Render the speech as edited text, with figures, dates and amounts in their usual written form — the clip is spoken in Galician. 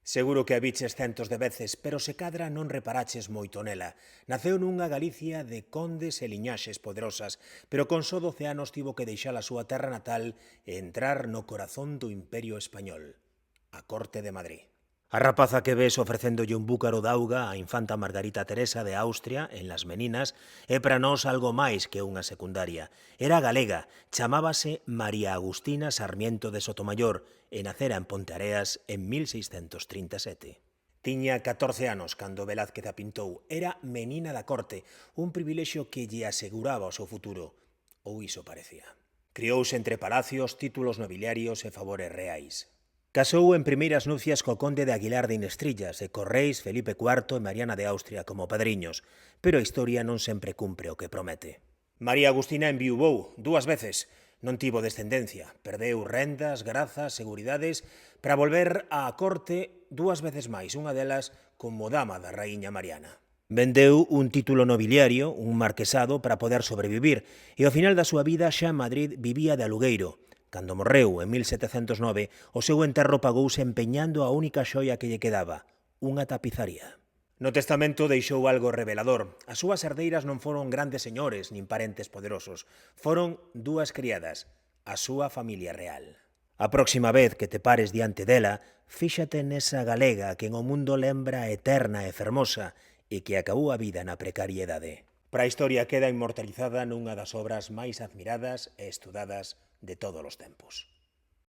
Seguro que a viches centos de veces, pero se cadra non reparaches moito nela. Naceu nunha Galicia de condes e liñaxes poderosas, pero con só 12 anos tivo que deixar a súa terra natal e entrar no corazón do Imperio Español, a Corte de Madrid. A rapaza que ves ofrecéndolle un búcaro d'auga á infanta Margarita Teresa de Austria en Las Meninas é para nós algo máis que unha secundaria. Era galega, chamábase María Agustina Sarmiento de Sotomayor e nacera en Ponteareas en 1637. Tiña 14 anos cando Velázquez a pintou. Era menina da corte, un privilexio que lle aseguraba o seu futuro. Ou iso parecía. Criouse entre palacios, títulos nobiliarios e favores reais. Casou en primeiras nupcias co conde de Aguilar de Inestrillas e co reis Felipe IV e Mariana de Austria como padriños, pero a historia non sempre cumpre o que promete. María Agustina enviuvou 2 veces, non tivo descendencia, perdeu rendas, grazas, seguridades, para volver á corte 2 veces máis, unha delas como dama da raíña Mariana. Vendeu un título nobiliario, un marquesado, para poder sobrevivir, e ao final da súa vida xa en Madrid vivía de alugueiro. Cando morreu en 1709, o seu enterro pagouse empeñando a única xoia que lle quedaba, unha tapizaría. No testamento deixou algo revelador. As súas herdeiras non foron grandes señores nin parentes poderosos. Foron 2 criadas, a súa familia real. A próxima vez que te pares diante dela, fíxate nesa galega que en o mundo lembra eterna e fermosa e que acabou a vida na precariedade. Para a historia queda inmortalizada nunha das obras máis admiradas e estudadas de todos os tempos.